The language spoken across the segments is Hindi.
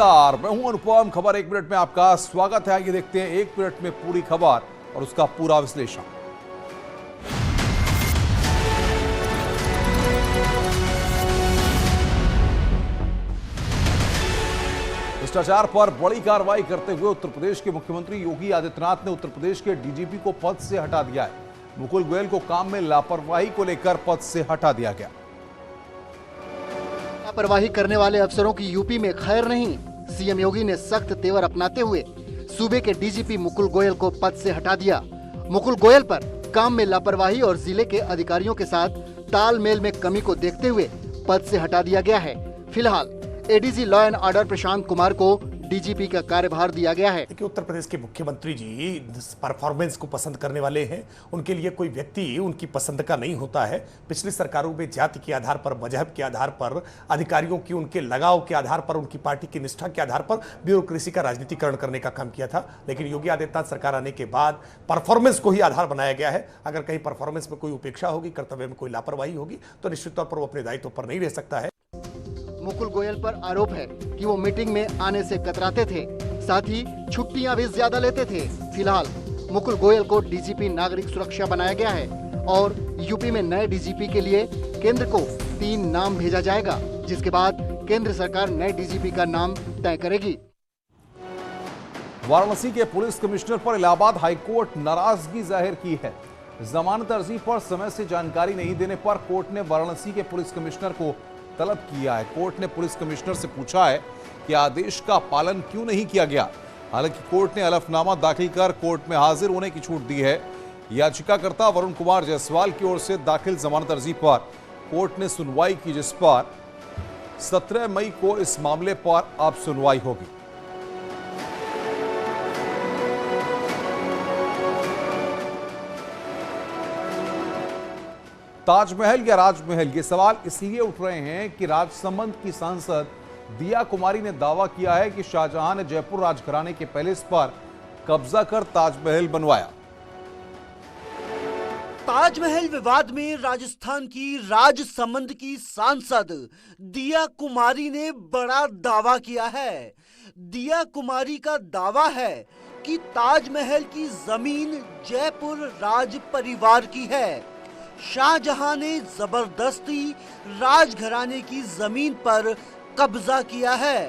नमस्कार, मैं हूं अनुपम। खबर एक मिनट में आपका स्वागत है। आइए देखते हैं एक मिनट में पूरी खबर और उसका पूरा विश्लेषण। भ्रष्टाचार पर बड़ी कार्रवाई करते हुए उत्तर प्रदेश के मुख्यमंत्री योगी आदित्यनाथ ने उत्तर प्रदेश के डीजीपी को पद से हटा दिया है। मुकुल गोयल को काम में लापरवाही को लेकर पद से हटा दिया गया। लापरवाही करने वाले अफसरों की यूपी में खैर नहीं। सीएम योगी ने सख्त तेवर अपनाते हुए सूबे के डीजीपी मुकुल गोयल को पद से हटा दिया। मुकुल गोयल पर काम में लापरवाही और जिले के अधिकारियों के साथ तालमेल में कमी को देखते हुए पद से हटा दिया गया है। फिलहाल ADG law and order Prashant Kumar को डीजीपी का कार्यभार दिया गया है। कि उत्तर प्रदेश के मुख्यमंत्री जी परफॉर्मेंस को पसंद करने वाले हैं। उनके लिए कोई व्यक्ति उनकी पसंद का नहीं होता है। पिछली सरकारों में जाति के आधार पर, मजहब के आधार पर, अधिकारियों की उनके लगाव के आधार पर, उनकी पार्टी की निष्ठा के आधार पर ब्यूरोक्रेसी का राजनीतिकरण करने का काम किया था। लेकिन योगी आदित्यनाथ सरकार आने के बाद परफॉर्मेंस को ही आधार बनाया गया है। अगर कहीं परफॉर्मेंस में कोई उपेक्षा होगी, कर्तव्य में कोई लापरवाही होगी, तो निश्चित तौर पर वो अपने दायित्व पर नहीं रह सकता है। मुकुल गोयल पर आरोप है कि वो मीटिंग में आने से कतराते थे, साथ ही छुट्टियां भी ज्यादा लेते थे। फिलहाल मुकुल गोयल को डीजीपी नागरिक सुरक्षा बनाया गया है और यूपी में नए डीजीपी के लिए केंद्र को 3 नाम भेजा जाएगा, जिसके बाद केंद्र सरकार नए डीजीपी का नाम तय करेगी। वाराणसी के पुलिस कमिश्नर पर इलाहाबाद हाईकोर्ट नाराजगी जाहिर की है। जमानत अर्जी पर समय से जानकारी नहीं देने पर कोर्ट ने वाराणसी के पुलिस कमिश्नर को तलब किया है। कोर्ट ने पुलिस कमिश्नर से पूछा है कि आदेश का पालन क्यों नहीं किया गया। हालांकि कोर्ट ने हलफनामा दाखिल कर कोर्ट में हाजिर होने की छूट दी है। याचिकाकर्ता वरुण कुमार जायसवाल की ओर से दाखिल जमानत अर्जी पर कोर्ट ने सुनवाई की, जिस पर 17 मई को इस मामले पर अब सुनवाई होगी। ताजमहल या राजमहल, ये सवाल इसलिए उठ रहे हैं कि राजसमंद की सांसद दिया कुमारी ने दावा किया है कि शाहजहां ने जयपुर राजघराने के पैलेस पर कब्जा कर ताजमहल बनवाया। ताजमहल विवाद में राजस्थान की राजसमंद की सांसद दिया कुमारी ने बड़ा दावा किया है। दिया कुमारी का दावा है कि ताजमहल की जमीन जयपुर राज परिवार की है। शाहजहां ने जबरदस्ती राजघराने की जमीन पर कब्जा किया है।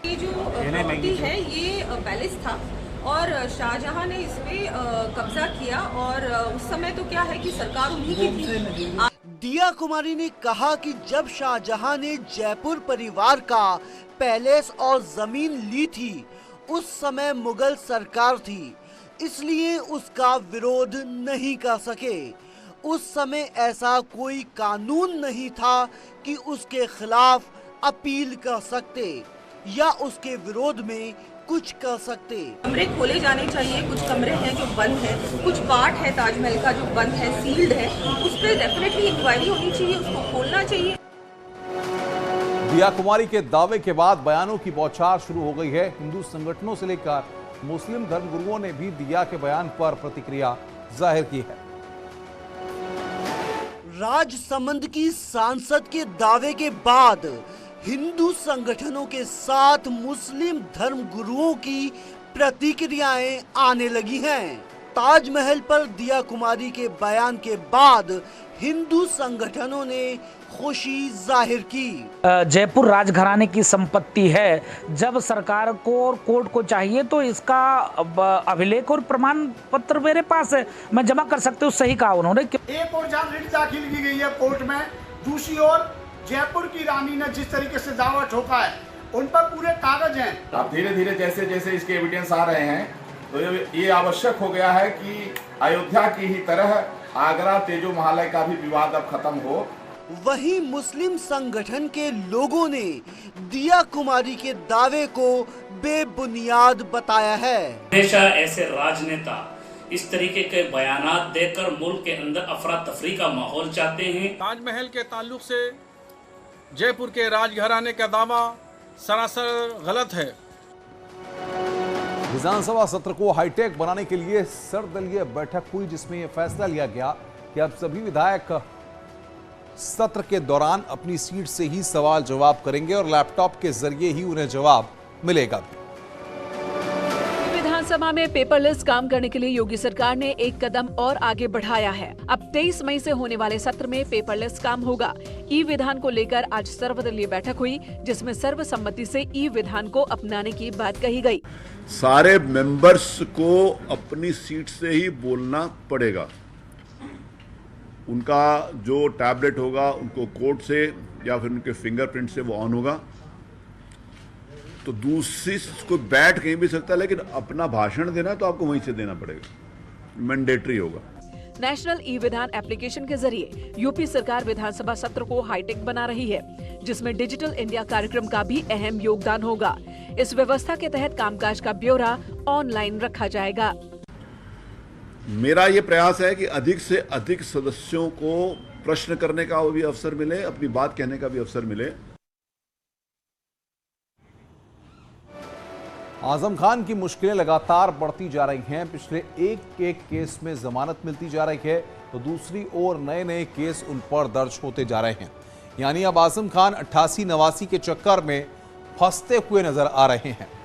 ये जो प्रॉपर्टी है ये पैलेस था और शाहजहां ने इस पे कब्जा किया और उस समय तो क्या है कि सरकार उन्हीं की थी। दिया कुमारी ने कहा कि जब शाहजहां ने जयपुर परिवार का पैलेस और जमीन ली थी उस समय मुगल सरकार थी, इसलिए उसका विरोध नहीं कर सके। उस समय ऐसा कोई कानून नहीं था कि उसके खिलाफ अपील कर सकते या उसके विरोध में कुछ कर सकते। कमरे खोले जाने चाहिए। कुछ कमरे हैं जो बंद है, कुछ पार्ट है ताजमहल का जो बंद है, सील्ड है, उस पर डेफिनेटली इंक्वायरी होनी चाहिए, उसको खोलना चाहिए। दिया कुमारी के दावे के बाद बयानों की बौछार शुरू हो गई है। हिंदू संगठनों से लेकर मुस्लिम धर्मगुरुओं ने भी दिया के बयान पर प्रतिक्रिया जाहिर की है। राजसमंद की सांसद के दावे के बाद हिंदू संगठनों के साथ मुस्लिम धर्म गुरुओं की प्रतिक्रियाएं आने लगी हैं। ताजमहल पर दिया कुमारी के बयान के बाद हिंदू संगठनों ने खुशी जाहिर की। जयपुर राजघराने की संपत्ति है। जब सरकार को और कोर्ट को चाहिए तो इसका अभिलेख और प्रमाण पत्र मेरे पास है, मैं जमा कर सकते हूँ। सही कहा उन्होंने। एक और जहां रिट दाखिल की गई है कोर्ट में, दूसरी ओर जयपुर की रानी ने जिस तरीके से दावा ठोका है उन पर पूरे कागज हैं। अब धीरे धीरे जैसे जैसे इसके एविडेंस आ रहे हैं तो ये आवश्यक हो गया है कि अयोध्या की ही तरह आगरा तेजो महालय का भी विवाद अब खत्म हो। वहीं मुस्लिम संगठन के लोगों ने दिया कुमारी के दावे को बेबुनियाद बताया है। हमेशा ऐसे राजनेता इस तरीके के बयानात देकर मुल्क के अंदर अफरा तफरी का माहौल चाहते हैं। ताजमहल के ताल्लुक से जयपुर के राजघराने का दावा सरासर गलत है। विधानसभा सत्र को हाईटेक बनाने के लिए सर्वदलीय बैठक हुई, जिसमें यह फैसला लिया गया कि अब सभी विधायक सत्र के दौरान अपनी सीट से ही सवाल जवाब करेंगे और लैपटॉप के जरिए ही उन्हें जवाब मिलेगा। विधानसभा में पेपरलेस काम करने के लिए योगी सरकार ने एक कदम और आगे बढ़ाया है। अब 23 मई से होने वाले सत्र में पेपरलेस काम होगा। ई विधान को लेकर आज सर्वदलीय बैठक हुई, जिसमें सर्वसम्मति से ई विधान को अपनाने की बात कही गई। सारे मेंबर्स को अपनी सीट से ही बोलना पड़ेगा। उनका जो टैबलेट होगा उनको कोड से या फिर उनके फिंगरप्रिंट से वो ऑन होगा, तो दूसरी कोई बैठ कहीं भी सकता है, लेकिन अपना भाषण देना तो आपको वहीं से देना पड़ेगा, मैंडेटरी होगा। नेशनल ई विधान एप्लीकेशन के जरिए यूपी सरकार विधानसभा सत्र को हाईटेक बना रही है, जिसमें डिजिटल इंडिया कार्यक्रम का भी अहम योगदान होगा। इस व्यवस्था के तहत कामकाज का ब्यौरा ऑनलाइन रखा जाएगा। मेरा ये प्रयास है कि अधिक से अधिक सदस्यों को प्रश्न करने का भी अवसर मिले, अपनी बात कहने का भी अवसर मिले। आजम खान की मुश्किलें लगातार बढ़ती जा रही हैं। पिछले एक केस में जमानत मिलती जा रही है, तो दूसरी ओर नए नए केस उन पर दर्ज होते जा रहे हैं। यानी अब आजम खान 88-89 के चक्कर में फंसते हुए नजर आ रहे हैं।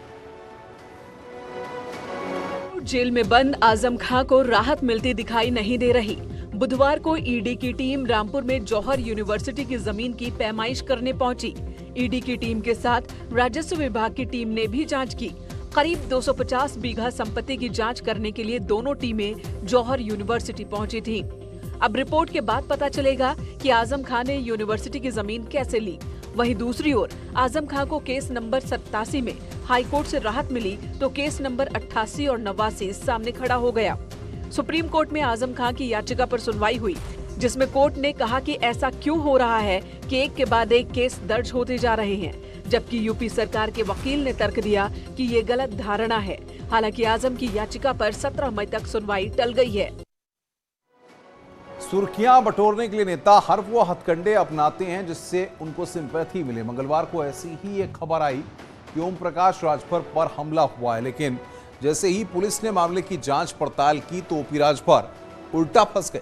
जेल में बंद आजम खां को राहत मिलती दिखाई नहीं दे रही। बुधवार को ईडी की टीम रामपुर में जौहर यूनिवर्सिटी की जमीन की पैमाइश करने पहुंची। ईडी की टीम के साथ राजस्व विभाग की टीम ने भी जांच की। करीब 250 बीघा संपत्ति की जांच करने के लिए दोनों टीमें जौहर यूनिवर्सिटी पहुंची थीं। अब रिपोर्ट के बाद पता चलेगा कि आजम खान ने यूनिवर्सिटी की जमीन कैसे ली। वहीं दूसरी ओर आजम खान को केस नंबर 87 में हाईकोर्ट से राहत मिली, तो केस नंबर 88 और 89 सामने खड़ा हो गया। सुप्रीम कोर्ट में आजम खान की याचिका पर सुनवाई हुई, जिसमें कोर्ट ने कहा कि ऐसा क्यों हो रहा है कि एक के बाद एक केस दर्ज होते जा रहे हैं, जबकि यूपी सरकार के वकील ने तर्क दिया कि ये गलत धारणा है। हालांकि आजम की याचिका पर 17 मई तक सुनवाई टल गई है। सुर्खियां बटोरने के लिए नेता हर वो हथकंडे अपनाते हैं जिससे उनको सिंपैथी मिले। मंगलवार को ऐसी ही एक खबर आई कि ओम प्रकाश राजभर पर हमला हुआ है, लेकिन जैसे ही पुलिस ने मामले की जांच पड़ताल की तो ओपी राजभर उल्टा फंस गए।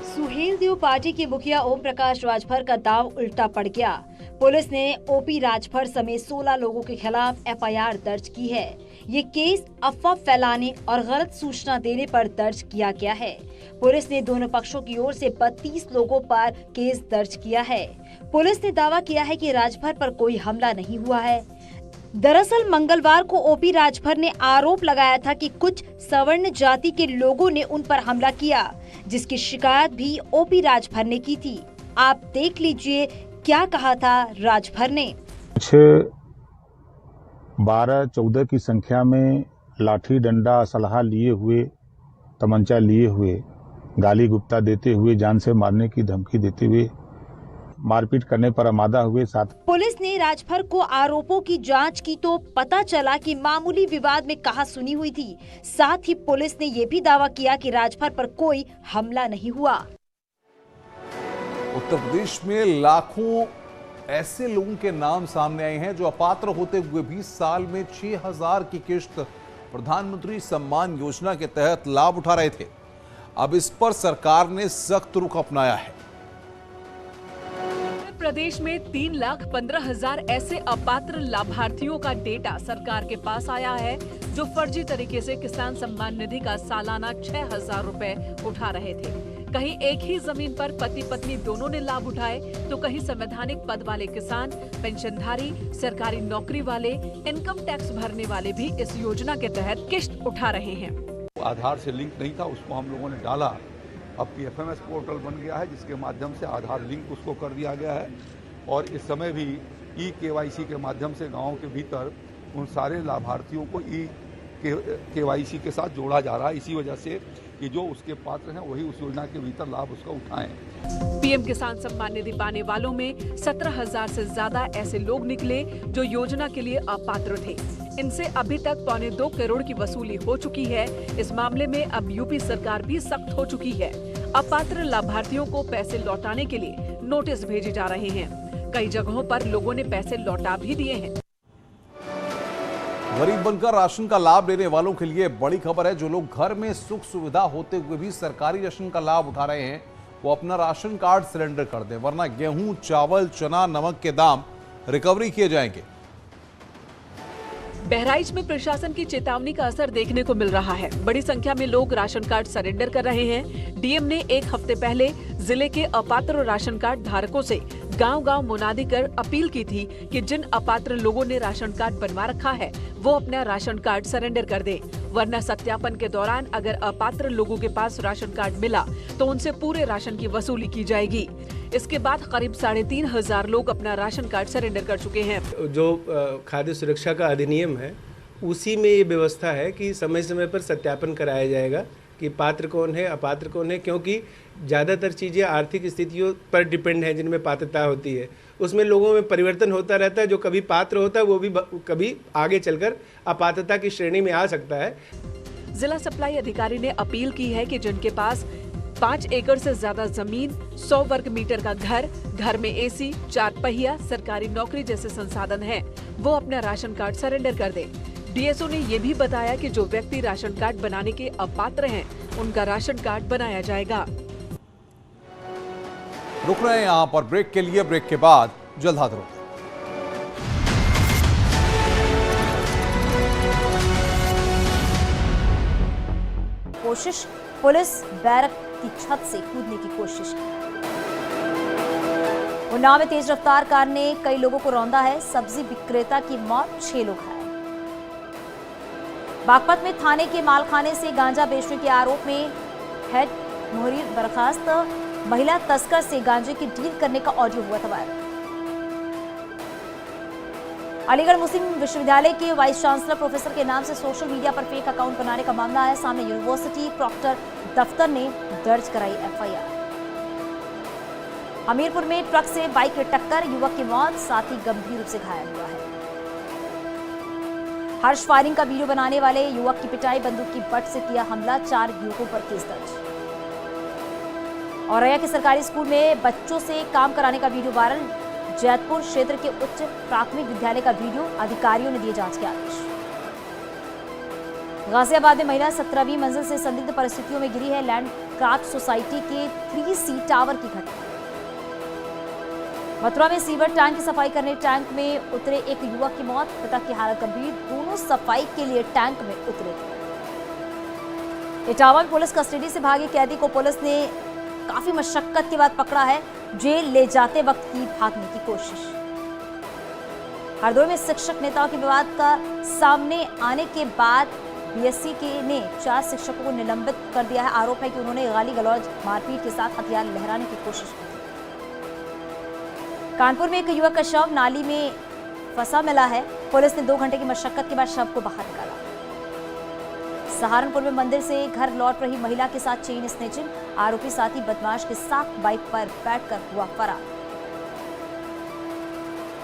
सुहेलदेव पार्टी के मुखिया ओम प्रकाश राजभर का दांव उल्टा पड़ गया। पुलिस ने ओपी राजभर समेत 16 लोगों के खिलाफ एफआईआर दर्ज की है। ये केस अफवाह फैलाने और गलत सूचना देने पर दर्ज किया गया है। पुलिस ने दोनों पक्षों की ओर से 32 लोगों पर केस दर्ज किया है। पुलिस ने दावा किया है कि राजभर पर कोई हमला नहीं हुआ है। दरअसल मंगलवार को ओपी राजभर ने आरोप लगाया था कि कुछ सवर्ण जाति के लोगों ने उन पर हमला किया, जिसकी शिकायत भी ओपी राजभर ने की थी। आप देख लीजिए क्या कहा था राजभर ने। 12-14 की संख्या में लाठी डंडा असलहा लिए हुए, तमंचा लिए हुए, गाली गुप्ता देते हुए, जान से मारने की धमकी देते हुए, मारपीट करने पर आमादा हुए। साथ पुलिस ने राजभर को आरोपों की जांच की तो पता चला कि मामूली विवाद में कहा सुनी हुई थी। साथ ही पुलिस ने ये भी दावा किया कि राजभर पर कोई हमला नहीं हुआ। उत्तर प्रदेश में लाखों ऐसे लोगों के नाम सामने आए हैं जो अपात्र होते हुए भी साल में 6000 की किश्त प्रधानमंत्री सम्मान योजना के तहत लाभ उठा रहे थे। अब इस पर सरकार ने सख्त रुख अपनाया है। प्रदेश में 3,15,000 ऐसे अपात्र लाभार्थियों का डेटा सरकार के पास आया है, जो फर्जी तरीके से किसान सम्मान निधि का सालाना 6,000 रुपए उठा रहे थे। कहीं एक ही जमीन पर पति पत्नी दोनों ने लाभ उठाए, तो कहीं संवैधानिक पद वाले किसान, पेंशनधारी, सरकारी नौकरी वाले, इनकम टैक्स भरने वाले भी इस योजना के तहत किश्त उठा रहे हैं। आधार से लिंक नहीं था, उसको हम लोगों ने डाला। अब PFMS पोर्टल बन गया है, जिसके माध्यम से आधार लिंक उसको कर दिया गया है और इस समय भी KYC के माध्यम से गाँव के भीतर उन सारे लाभार्थियों को KYC के साथ जोड़ा जा रहा है। इसी वजह से कि जो उसके पात्र हैं वही उस योजना के भीतर लाभ उसका उठाएं। पीएम किसान सम्मान निधि पाने वालों में 17,000 से ज्यादा ऐसे लोग निकले जो योजना के लिए अपात्र थे। इनसे अभी तक 2.25 करोड़ की वसूली हो चुकी है। इस मामले में अब यूपी सरकार भी सख्त हो चुकी है। अपात्र लाभार्थियों को पैसे लौटाने के लिए नोटिस भेजे जा रहे हैं। कई जगहों पर लोगों ने पैसे लौटा भी दिए हैं। गरीब बनकर राशन का लाभ लेने वालों के लिए बड़ी खबर है। जो लोग घर में सुख सुविधा होते हुए भी सरकारी राशन का लाभ उठा रहे हैं, वो अपना राशन कार्ड सरेंडर कर दें, वरना गेहूं, चावल, चना, नमक के दाम रिकवरी किए जाएंगे। बहराइच में प्रशासन की चेतावनी का असर देखने को मिल रहा है। बड़ी संख्या में लोग राशन कार्ड सरेंडर कर रहे हैं। डीएम ने एक हफ्ते पहले जिले के अपात्र राशन कार्ड धारकों से गांव-गांव मुनादी कर अपील की थी कि जिन अपात्र लोगों ने राशन कार्ड बनवा रखा है वो अपना राशन कार्ड सरेंडर कर दें, वरना सत्यापन के दौरान अगर अपात्र लोगों के पास राशन कार्ड मिला तो उनसे पूरे राशन की वसूली की जाएगी। इसके बाद करीब 3,500 लोग अपना राशन कार्ड सरेंडर कर चुके हैं। जो खाद्य सुरक्षा का अधिनियम है उसी में ये व्यवस्था है कि समय समय पर सत्यापन कराया जाएगा कि पात्र कौन है, अपात्र कौन है, क्योंकि ज़्यादातर चीज़ें आर्थिक स्थितियों पर डिपेंड है जिनमें पात्रता होती है। उसमें लोगों में परिवर्तन होता रहता है। जो कभी पात्र होता है वो भी कभी आगे चलकर अपात्रता की श्रेणी में आ सकता है। जिला सप्लाई अधिकारी ने अपील की है कि जिनके पास 5 एकड़ से ज्यादा जमीन, 100 वर्ग मीटर का घर में एसी, 4 पहिया, सरकारी नौकरी जैसे संसाधन हैं, वो अपना राशन कार्ड सरेंडर कर दे। डीएसओ ने ये भी बताया कि जो व्यक्ति राशन कार्ड बनाने के अपात्र हैं, उनका राशन कार्ड बनाया जाएगा। रुक रहे हैं यहाँ पर ब्रेक के लिए, ब्रेक के बाद जल्द हाजिर होते हैं। कोशिश, पुलिस बैरक की छत से कूदने की कोशिश। उन्नाव में तेज रफ्तार कार ने कई लोगों को रौंदा है। सब्जी विक्रेता की मौत, 6 लोग घायल। बागपत में थाने के मालखाने से गांजा बेचने के आरोप में हेड मुहर्रिर बर्खास्त। महिला तस्कर से गांजे की डील करने का ऑडियो हुआ था वायरल। अलीगढ़ मुस्लिम विश्वविद्यालय के वाइस चांसलर प्रोफेसर के नाम से सोशल मीडिया पर फेक अकाउंट बनाने का मामला आया सामने। यूनिवर्सिटी प्रॉक्टर दफ्तर ने दर्ज कराई एफआईआर। हमीरपुर में ट्रक से बाइक की टक्कर, युवक की मौत, साथी गंभीर रूप से घायल हुआ है। हर्ष फायरिंग का वीडियो बनाने वाले युवक की पिटाई, बंदूक की बट से किया हमला, 4 युवकों पर केस दर्ज। औरैया के सरकारी स्कूल में बच्चों से काम कराने का वीडियो वायरल। जैतपुर क्षेत्र के उच्च प्राथमिक विद्यालय का वीडियो, अधिकारियों ने दिए जांच के आदेश। गाजियाबाद में महिला 17वीं मंजिल से संदिग्ध परिस्थितियों में गिरी है। लैंड क्राफ्ट सोसाइटी के 3C टावर की घटना। मथुरा में सीवर टैंक की सफाई करने टैंक में उतरे एक युवक की मौत, पिता की हालत गंभीर, दोनों सफाई के लिए टैंक में उतरे थे। इटावा में पुलिस कस्टडी से भागे कैदी को पुलिस ने काफी मशक्कत के बाद पकड़ा है। जेल ले जाते वक्त की भागने की कोशिश। हरदोई में शिक्षक नेताओं के विवाद का सामने आने के बाद बीएससी ने 4 शिक्षकों को निलंबित कर दिया है। आरोप है कि उन्होंने गाली गलौज, मारपीट के साथ हथियार लहराने की कोशिश की थी। कानपुर में एक युवक का शव नाली में फंसा मिला है। पुलिस ने 2 घंटे की मशक्कत के बाद शव को बाहर निकाला। सहारनपुर में मंदिर से घर लौट रही महिला के साथ चेन स्नेचिंग, आरोपी साथी बदमाश के साथ बाइक पर बैठकर हुआ फरार।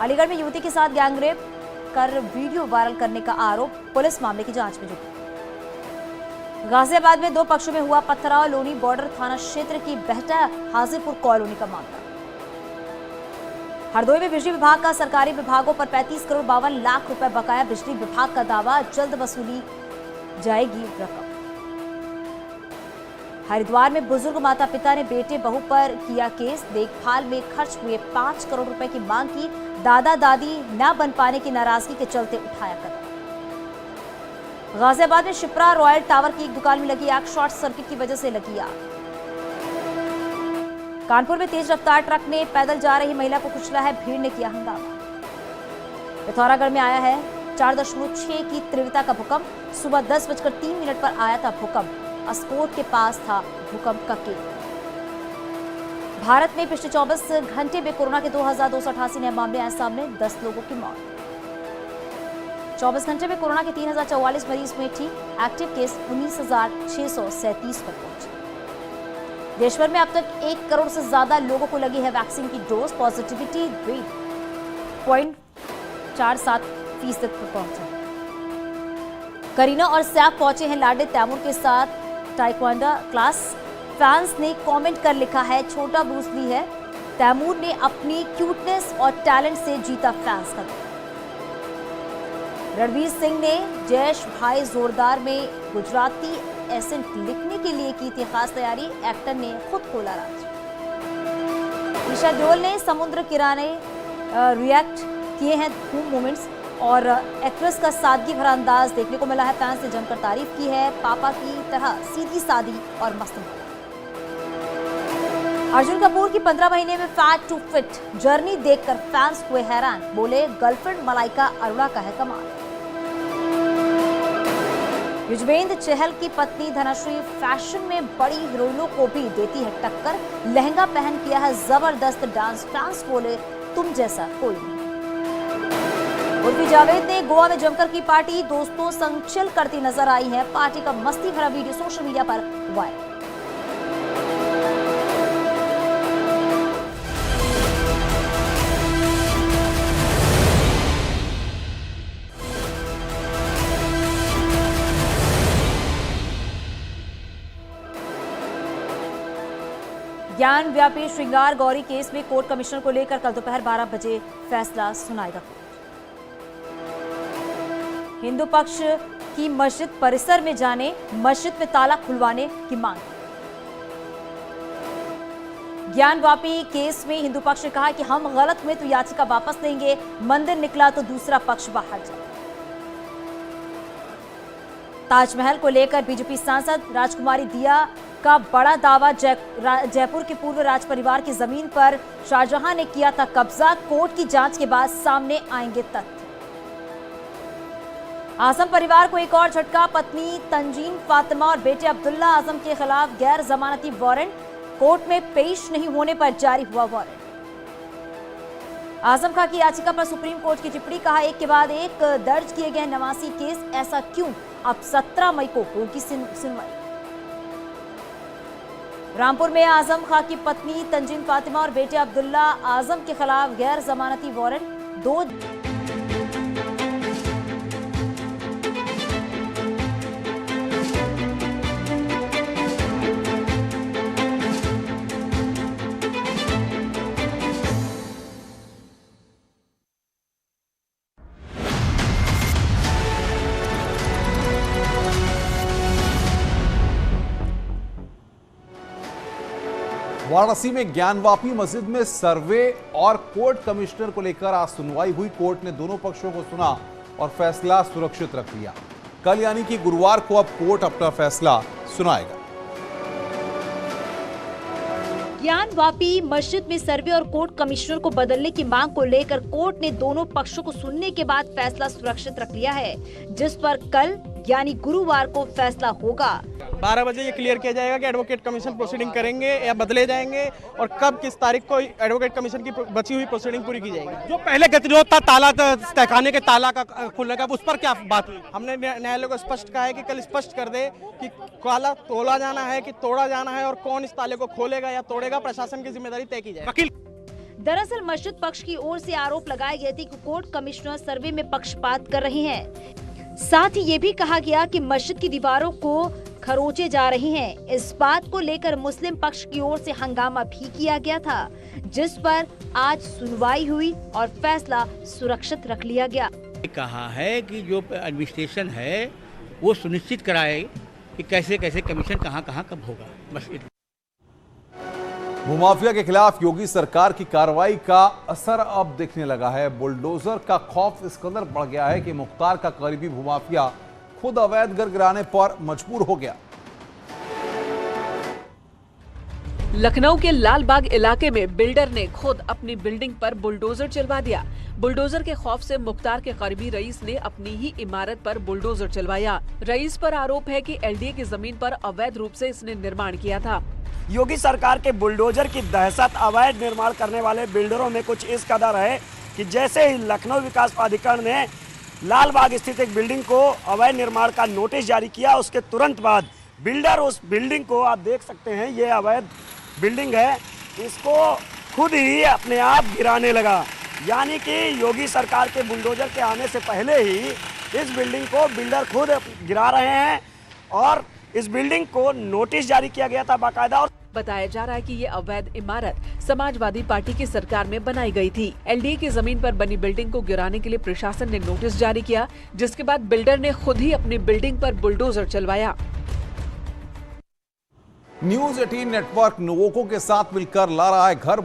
अलीगढ़ में युवती के साथ गैंगरेप कर वीडियो वायरल करने का आरोप, पुलिस मामले की जांच में जुटी। गाजियाबाद में 2 पक्षों में हुआ पथराव, लोनी बॉर्डर थाना क्षेत्र की बहटा हाजीपुर कॉलोनी का मामला। हरदोई में बिजली विभाग का सरकारी विभागों पर 35 करोड़ 52 लाख रुपए बकाया, बिजली विभाग का दावा जल्द वसूली जाएगी रकम। हरिद्वार में बुजुर्ग माता पिता ने बेटे बहू पर किया केस, देखभाल में खर्च हुए 5 करोड़ रुपए की मांग की, दादा दादी न बन पाने की नाराजगी के चलते उठाया कदम। गाजियाबाद में शिप्रा रॉयल टावर की एक दुकान में लगी आग, शॉर्ट सर्किट की वजह से लगी आग। कानपुर में तेज रफ्तार ट्रक ने पैदल जा रही महिला को कुचला है, भीड़ ने किया हंगामा। पिथौरागढ़ में आया है 4.6 की तीव्रता का भूकंप, सुबह 10:03 पर आया था भूकंप। अस्कोट के पास था भूकंप का केंद्र। भारत में पिछले 24 घंटे में कोरोना के 2288 नए मामले आए सामने, 10 लोगों की मौत। 24 घंटे में कोरोना के 3044 मरीज हुए ठीक, एक्टिव केस 19,637 पर पहुंचे। देश भर में अब तक 1 करोड़ से ज्यादा लोगों को लगी है वैक्सीन की डोज, पॉजिटिविटी रेट 0.47% पर पहुंचा। करीना और सैफ पहुंचे हैं लाडे तैमूर के साथ टाइक्वांडो क्लास। फैंस ने कमेंट कर लिखा है, छोटा ब्रूस ली है। तैमूर ने अपनी क्यूटनेस और टैलेंट से जीता फैंस का दिल। रणवीर सिंह ने जयेश भाई जोरदार में गुजराती एसेंट लिखने के लिए की थी खास तैयारी, एक्टर ने खुद खोला राज। ईशा देओल ने समुद्र किनारे रिएक्ट किए हैं धूम मोमेंट्स और एक्ट्रेस का सादगी भरा अंदाज देखने को मिला है। फैंस ने जमकर तारीफ की है। पापा की तरह सीधी सादी और मस्त। अर्जुन कपूर की 15 महीने में फैट टू फिट जर्नी देखकर फैंस हुए हैरान। बोले गर्लफ्रेंड मलाइका अरोड़ा का है कमाल। युजवेंद्र चहल की पत्नी धनश्री फैशन में बड़ी हीरोइनों को भी देती है टक्कर। लहंगा पहन किया है जबरदस्त डांस। फैंस बोले तुम जैसा कोई नहीं। उर्फी जावेद ने गोवा में जमकर की पार्टी। दोस्तों संग चिल करती नजर आई है। पार्टी का मस्ती भरा वीडियो सोशल मीडिया पर वायरल। ज्ञान व्यापी श्रृंगार गौरी केस में कोर्ट कमिश्नर को लेकर कल दोपहर 12 बजे फैसला सुनाएगा कोर्ट। हिंदू पक्ष की मस्जिद परिसर में जाने, मस्जिद में ताला खुलवाने की मांग। ज्ञान व्यापी केस में हिंदू पक्ष ने कहा कि हम गलत हुए तो याचिका वापस लेंगे। मंदिर निकला तो दूसरा पक्ष बाहर जाए। ताजमहल को लेकर बीजेपी सांसद राजकुमारी दिया का बड़ा दावा। जयपुर के पूर्व राज परिवार की जमीन पर शाहजहां ने किया था कब्जा। कोर्ट की जांच के बाद सामने आएंगे तथ्य। आजम परिवार को एक और झटका। पत्नी तंजीम फातिमा और बेटे अब्दुल्ला आजम के खिलाफ गैर जमानती वारंट कोर्ट में पेश नहीं होने पर जारी हुआ वारंट। आजम खां की याचिका पर सुप्रीम कोर्ट की टिप्पणी। कहा एक के बाद एक दर्ज किए गए नवासी केस, ऐसा क्यों? अब 17 मई को होगी सुनवाई। रामपुर में आजम खां की पत्नी तंजीम फातिमा और बेटे अब्दुल्ला आजम के खिलाफ गैर जमानती वारंट। 2 वाराणसी में ज्ञानवापी मस्जिद में सर्वे और कोर्ट कमिश्नर को लेकर आज सुनवाई हुई। कोर्ट ने दोनों पक्षों को सुना और फैसला सुरक्षित रख लिया। कल यानी कि गुरुवार को अब कोर्ट अपना फैसला सुनाएगा। ज्ञानवापी मस्जिद में सर्वे और कोर्ट कमिश्नर को बदलने की मांग को लेकर कोर्ट ने दोनों पक्षों को सुनने के बाद फैसला सुरक्षित रख लिया है, जिस पर कल यानी गुरुवार को फैसला होगा। 12 बजे ये क्लियर किया जाएगा कि एडवोकेट कमीशन प्रोसीडिंग करेंगे या बदले जाएंगे और कब किस तारीख को एडवोकेट कमीशन की बची हुई प्रोसीडिंग पूरी की जाएगी। जो पहले गतिरोध था ताला तहखाने के ताला का खुलने का, उस पर क्या बात हुई? हमने न्यायालय को स्पष्ट कहा है कि कल स्पष्ट कर दे कि ताला तोला जाना है कि तोड़ा जाना है और कौन इस ताले को खोलेगा या तोड़ेगा, प्रशासन की जिम्मेदारी तय की जाए। वकील दरअसल मस्जिद पक्ष की ओर से आरोप लगाए गए थे कि कोर्ट कमिश्नर सर्वे में पक्षपात कर रही हैं। साथ ही ये भी कहा गया कि मस्जिद की दीवारों को खरोचे जा रही हैं। इस बात को लेकर मुस्लिम पक्ष की ओर से हंगामा भी किया गया था, जिस पर आज सुनवाई हुई और फैसला सुरक्षित रख लिया गया। कहा है कि जो एडमिनिस्ट्रेशन है वो सुनिश्चित कराए कि कैसे कैसे कमीशन कहाँ कब होगा। बस भूमाफिया के खिलाफ योगी सरकार की कार्रवाई का असर अब दिखने लगा है। बुलडोजर का खौफ इस कदर बढ़ गया है कि मुख्तार का करीबी भूमाफिया खुद अवैध घर गिराने पर मजबूर हो गया। लखनऊ के लालबाग इलाके में बिल्डर ने खुद अपनी बिल्डिंग पर बुलडोजर चलवा दिया। बुलडोजर के खौफ से मुख्तार के करीबी रईस ने अपनी ही इमारत पर बुलडोजर चलवाया। रईस पर आरोप है कि एलडीए की जमीन पर अवैध रूप से इसने निर्माण किया था। योगी सरकार के बुलडोजर की दहशत अवैध निर्माण करने वाले बिल्डरों में कुछ इस कदर है कि जैसे ही लखनऊ विकास प्राधिकरण ने लालबाग स्थित एक बिल्डिंग को अवैध निर्माण का नोटिस जारी किया, उसके तुरंत बाद बिल्डर उस बिल्डिंग को, आप देख सकते हैं ये अवैध बिल्डिंग है, इसको खुद ही अपने आप गिराने लगा। यानी कि योगी सरकार के बुलडोजर के आने से पहले ही इस बिल्डिंग को बिल्डर खुद गिरा रहे हैं और इस बिल्डिंग को नोटिस जारी किया गया था बाकायदा। और बताया जा रहा है कि ये अवैध इमारत समाजवादी पार्टी की सरकार में बनाई गई थी। एलडीए की जमीन पर बनी बिल्डिंग को गिराने के लिए प्रशासन ने नोटिस जारी किया, जिसके बाद बिल्डर ने खुद ही अपनी बिल्डिंग पर बुलडोजर चलवाया। न्यूज़ 18 नेटवर्क नुवोको के साथ मिलकर ला रहा है घर